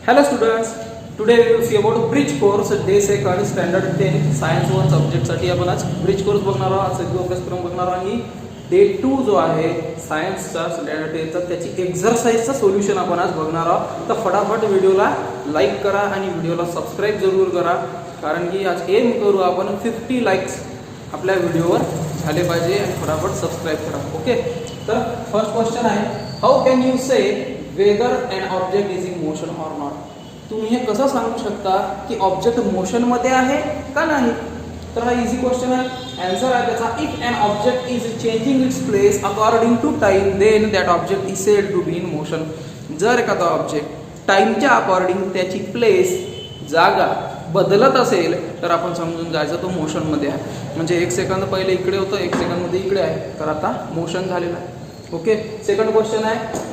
Hello students, today we will see about bridge course day second standard 10 science 1 subject साठी आपण आज bridge course बघणार आहोत. सगळे अभ्यासक्रम बघणार आहोत आणि डे 2 जो आहे सायन्सचा स्टँडर्ड 10 चा त्याची एक्सरसाइजचं सोल्युशन आपण आज बघणार आहोत. तर फटाफट व्हिडिओला लाईक करा आणि व्हिडिओला सबस्क्राइब जरूर करा, कारण की आज एम करू आपण 50 लाईक्स आपल्या व्हिडिओवर झाले पाहिजे आणि फटाफट सबस्क्राइब करा. ओके, तर फर्स्ट क्वेश्चन आहे, how can you say whether an object is in motion or not. तुम्ही हे कसं सांगू शकता की ऑब्जेक्ट मोशन मध्ये आहे का नाही. तर हा इझी क्वेश्चन आहे. आन्सर आहे त्याचा, if an object is changing its place according to time then that object is said to be in motion. जर एखादा ऑब्जेक्ट टाइमच्या अकॉर्डिंग त्याची प्लेस जागा बदलत असेल तर आपण समजून जायचं तो मोशनमध्ये आहे. म्हणजे 1 सेकंद पहिले इकडे होतं, 1 सेकंद मध्ये इकडे आहे, तर आता मोशन झालेलं आहे. ओके, सेकंड क्वेश्चन आहे,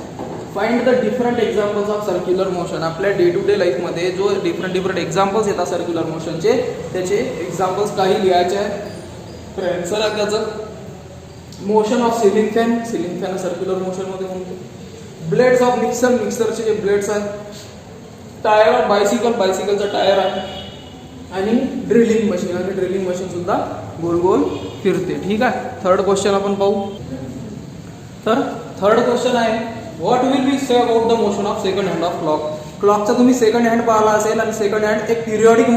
find the different examples of circular motion. आपल्या डे टू डे लाईफमध्ये जो डिफरंट एक्झाम्पल्स येतात सर्क्युलर मोशनचे, त्याचे एक्झाम्पल्स काही लिहायचे आहेत. आन्सर आहे त्याचं, motion of ceiling fan circular मोशनमध्ये म्हणतो. ब्लेड्स ऑफ मिक्सरचे जे ब्लेड्स आहेत. टायर ऑफ बायसिकलचा टायर आहे. आणि ड्रिलिंग मशीन सुद्धा गोल गोल फिरते. ठीक आहे, थर्ड क्वेश्चन आपण पाहू. तर थर्ड क्वेश्चन आहे, what will be say about the motion of second hand of clock. क्लॉकचा तुम्ही सेकंड हँड पाहिला असेल आणि सेकंड हँड एक periodic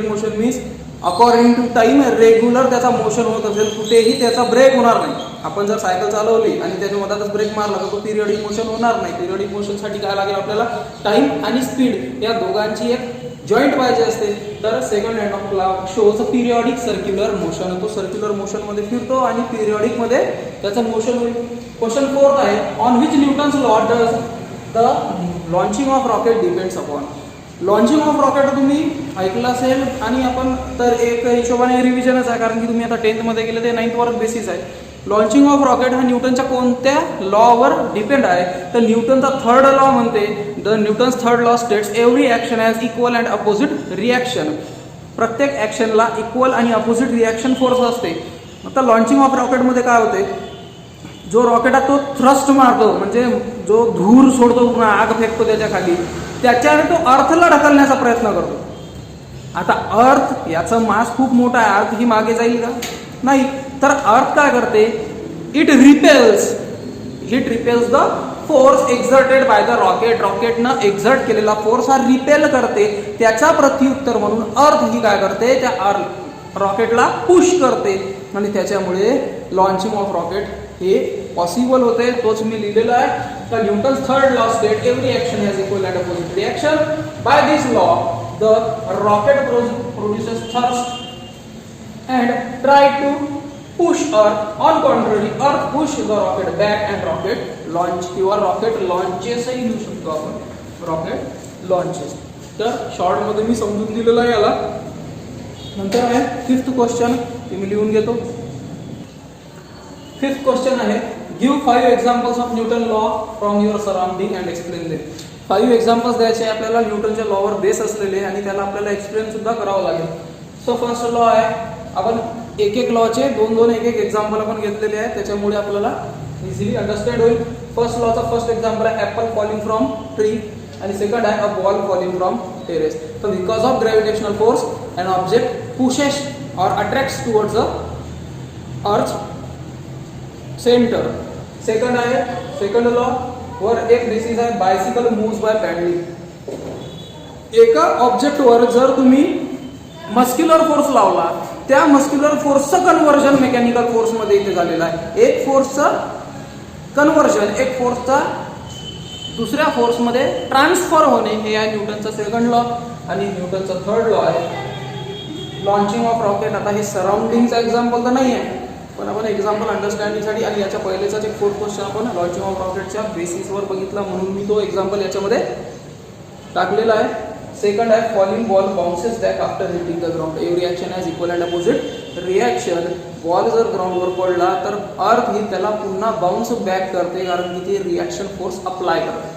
motion means according to time regular त्याचा मोशन होत असेल, कुठेही त्याचा ब्रेक होणार नाही. आपण जर सायकल चालवली आणि त्याच्या मधातच ब्रेक मारला तर तो पिरियॉडिक मोशन होणार नाही. पिरियॉडिक मोशनसाठी काय लागेल आपल्याला, टाइम आणि स्पीड या दोघांची एक जॉईंट पाहिजे असते. तर second hand of clock shows a circular motion. तो सर्क्युलर मोशन मध्ये फिरतो आणि पिरियॉडिक मध्ये त्याचं मोशन होईल. क्वेश्चन फोर्थ आहे, on which Newton's law does the launching of rocket depends upon. Launching of rocket तुम्ही ऐकलं असेल आणि आपण तर एक हिशोबाने रिव्हिजनच आहे, कारण की तुम्ही आता 10th मध्ये गेले ते 9th वर बेसिस आहे. लॉन्चिंग ऑफ रॉकेट हा न्यूटनच्या कोणत्या लॉवर डिपेंड आहे, तर न्यूटनचा थर्ड लॉ म्हणते, the Newton's third law states every action has equal and opposite reaction. प्रत्येक ॲक्शनला इक्वल आणि अपोजिट रिॲक्शन फोर्स असते. आता लॉन्चिंग ऑफ रॉकेटमध्ये काय होते, जो रॉकेट आहे तो थ्रस्ट मारतो, म्हणजे जो धूर सोडतो, आग फेकतो त्याच्या खाली, त्याच्याने तो अर्थला ढकलण्याचा प्रयत्न करतो. आता अर्थ याचा मास खूप मोठा आहे, अर्थ ही मागे जाईल का, नाही. तर अर्थ काय करते, it repels the force exerted by the rocket. रॉकेटनं एक्झर्ट केलेला फोर्स हा रिपेल करते. त्याचा प्रत्युत्तर म्हणून अर्थ ही काय करते, त्या रॉकेटला पुश करते आणि त्याच्यामुळे लॉन्चिंग ऑफ रॉकेट हे पॉसिबल होते. तोच मी लिहिलेला आहे. तर Newton's third law state every action has equal and opposite reaction. By this law the rocket produces thrust and try to push earth. On contrary, earth push the rocket back and rocket launch किंवा rocket launches ही लिहू शकतो आपण, rocket launches. तर short मध्ये मी समजून दिलेलं आहे याला. नंतर आहे फिफ्थ क्वेश्चन, ते मी लिहून घेतो. फिफ्थ क्वेश्चन आहे, give 5 examples of Newton law from your surrounding and explain them. 5 examples द्यायचे आपल्याला न्यूटनच्या लॉवर बेस असलेले आणि त्याला आपल्याला एक्सप्लेन सुद्धा करावं लागेल. सो फर्स्ट लॉ आहे, आपण एक लॉचे दोन एक एक्झाम्पल आपण घेतलेले आहे, त्याच्यामुळे आपल्याला इझिली अंडरस्टँड होईल. फर्स्ट लॉचा फर्स्ट एक्झाम्पल आहे ॲपल फॉलिंग फ्रॉम ट्री आणि सेकंड आहे a ball falling from terrace. तर because of gravitational force an object pushes or attracts towards the earth centre. Second law वर एक डिसीज आहे, bicycle moves bye paddling. एका ऑब्जेक्टवर जर तुम्ही मस्क्युलर फोर्स लावला, त्या मस्क्युलर फोर्सचं कन्व्हर्जन मेकॅनिकल फोर्समध्ये इथे झालेलं आहे. एक फोर्सचं कन्व्हर्जन, एक फोर्सचा दुसऱ्या फोर्समध्ये ट्रान्सफर होणे, हे आहे न्यूटनचा सेकंड लॉ. आणि न्यूटनचा थर्ड लॉ आहे लॉन्चिंग ऑफ रॉकेट. आता हे सराउंडिंगचा एक्झाम्पल तर नाही आहे, पण आपण एक्झाम्पल अंडरस्टँडिंगसाठी आणि याच्या पहिलेचाच एक फोर्थ क्वेश्चन आपण लॉन्चिंग ऑफ रॉकेटच्या बेसिसवर बघितला, म्हणून मी तो एक्झाम्पल याच्यामध्ये टाकलेला आहे. सेकंड आहे, falling ball bounces back after hitting the ground. Every action has equal and opposite reaction. Ball जर ग्राउंडवर पडला तर अर्थ ही त्याला पुन्हा बाउन्स बॅक करते, कारण की ते रिॲक्शन फोर्स अप्लाय करते.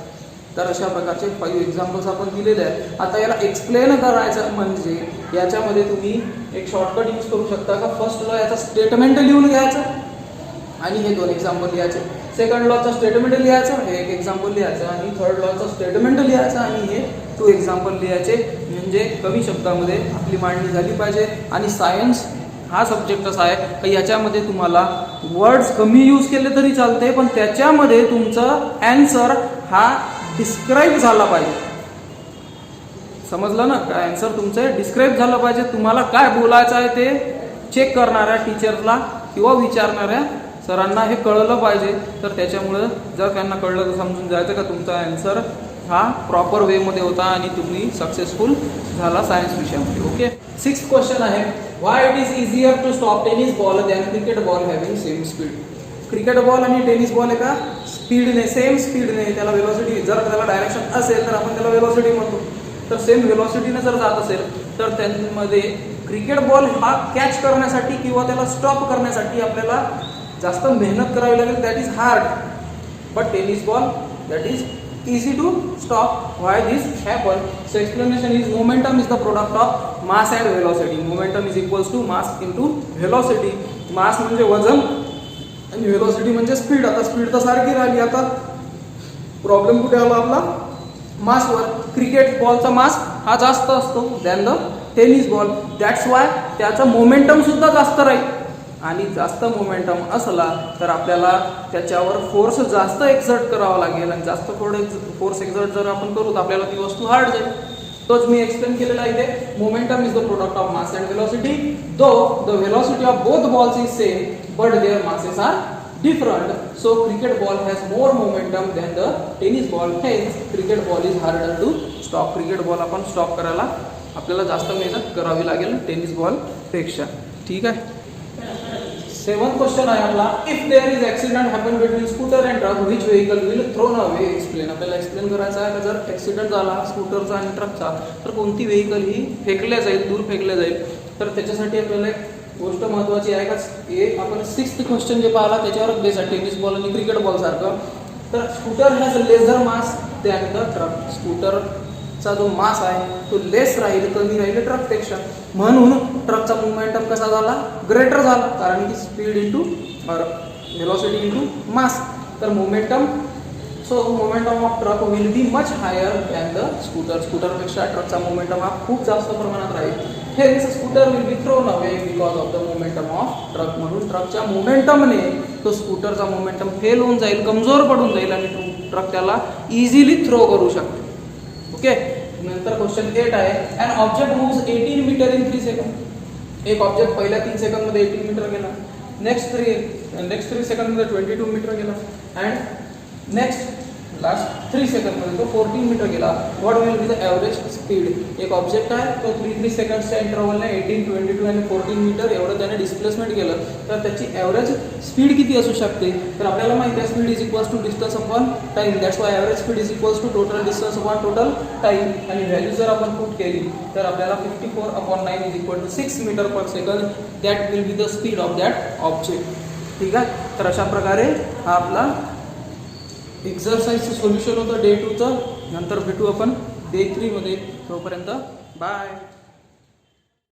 तर अशा प्रकारचे 5 एक्झाम्पल्स आपण दिलेले आहेत. आता याला एक्सप्लेन करायचं म्हणजे याच्यामध्ये तुम्ही एक शॉर्टकट यूज करू शकता का, फर्स्ट लॉ याचा स्टेटमेंट लिहून घ्यायचं आणि हे 2 एक्झाम्पल लिहायचे. सेकंड लॉचं स्टेटमेंट लिहायचं, हे एक एक्झाम्पल लिहायचं आणि थर्ड लॉचं स्टेटमेंट लिहायचं आणि हे टू एक्झाम्पल लिहायचे, म्हणजे कमी शब्दामध्ये आपली मांडणी झाली पाहिजे. आणि सायन्स हा सब्जेक्ट असा आहे की याच्यामध्ये तुम्हाला वर्ड्स कमी यूज केले तरी चालते, पण त्याच्यामध्ये तुमचं ॲन्सर हा डिस्क्राईब झाला पाहिजे. समजलं ना? काय ॲन्सर तुमचं डिस्क्राईब झालं पाहिजे. तुम्हाला काय बोलायचं आहे ते चेक करणाऱ्या टीचरला किंवा विचारणाऱ्या सरांना हे कळलं पाहिजे. तर त्याच्यामुळं जर त्यांना कळलं तर समजून जायचं का तुमचा ॲन्सर हा प्रॉपर वेमध्ये होता आणि तुम्ही सक्सेसफुल झाला सायन्स विषयामध्ये. ओके. 6th क्वेश्चन आहे, why it is easier to stop tennis ball than cricket ball having same speed. Cricket ball आणि टेनिस बॉल एका स्पीडने, सेम स्पीडने, त्याला वेलोसिटी, जर त्याला डायरेक्शन असेल तर आपण त्याला वेलोसिटी म्हणतो. तर सेम वेलोसिटीने जर जात असेल तर त्यांमध्ये क्रिकेट बॉल हा कॅच करण्यासाठी किंवा त्याला स्टॉप करण्यासाठी आपल्याला जास्त मेहनत करावी लागेल, that is hard. But tennis ball that is easy to stop. Why this happen? So explanation is momentum is the product of mass and velocity. Momentum is equals to mass into velocity. Mass म्हणजे वजन आणि velocity म्हणजे speed. आता speed तर सारखी राहिली. आता problem कुठे आला आपला? मासवर. क्रिकेट बॉलचा मास हा जास्त असतो than the tennis ball. That's why त्याचा मोमेंटम सुद्धा जास्त राहील. आणि जास्त मोमेंटम असला तर आपल्याला त्याच्यावर फोर्स जास्त एक्झर्ट करावा लागेल, आणि जास्त फोर्स एक्झर्ट जर आपण करू तर आपल्याला ती वस्तू हार्ड जाईल. तोच मी एक्सप्लेन केलेला आहे इथे. Momentum is the product of mass and velocity. Though the velocity of both balls is same but their masses are different. So cricket ball has more momentum than the tennis ball. Hence cricket ball is harder to stop. Cricket ball आपण stop करायला आपल्याला जास्त मेहनत करावी लागेल tennis ball पेक्षा. ठीक आहे. 7th क्वेश्चन आहे आपला, if there is accident happen between scooter and truck which vehicle will thrown away. Explain. आपल्याला एक्सप्लेन करायचं आहे का जर ऍक्सिडेंट झाला स्कूटरचा आणि ट्रकचा तर कोणती व्हेकल ही फेकल्या जाईल, दूर फेकल्या जाईल. तर त्याच्यासाठी आपल्याला एक गोष्ट महत्वाची आहे का, हे आपण 6th क्वेश्चन जे पाहिला त्याच्यावर बेस आहे, टेनिस बॉल आणि क्रिकेट बॉल सारखं. तर scooter has lesser mass than the truck. स्कूटरचा जो मास आहे तो लेस राहील, कमी राहील ट्रकपेक्षा. म्हणून ट्रकचा मोमेंटम कसा झाला? ग्रेटर झाला, कारण की speed into velocity into mass. तर momentum, so momentum of truck will be much higher than the scooter. स्कूटरपेक्षा ट्रकचा मोमेंटम हा खूप जास्त प्रमाणात राहील. Hence scooter will be thrown away because of the momentum of truck. म्हणून ट्रकच्या मोमेंटमने तो स्कूटरचा मोमेंटम फेल होऊन जाईल, कमजोर पडून जाईल आणि ट्रक त्याला इझिली थ्रो करू शकते. ओके. नंतर क्वेश्चन 8 आहे, an object moves 18 metre in 3 second. एक ऑब्जेक्ट पहिल्या 3 सेकंडमध्ये 18 मीटर गेला, नेक्स्ट 3 सेकंडमध्ये 22 मीटर गेला, अँड नेक्स्ट लास्ट 3 सेकंडमध्ये तो 14 मीटर गेला. What will be the average speed. एक ऑब्जेक्ट आहे तो 3 सेकंड्सच्या इंटरव्हलने 18, 22 आणि 14 मीटर एवढं त्याने डिस्प्लेसमेंट केलं, तर त्याची ॲव्हरेज स्पीड किती असू शकते? तर आपल्याला माहिती आहे speed is equals to distance upon time. That's why average speed is equals to total distance upon total time. आणि व्हॅल्यू जर आपण पुट केली तर आपल्याला 54/9 is equal to 6 metre per second. That will be the speed of that object. ठीक आहे. तर अशा प्रकारे हा आपला एक्झरसाइजचं सोल्युशन होतं डे 2चं. नंतर भेटू आपण डे 3 मध्ये. तोपर्यंत बाय.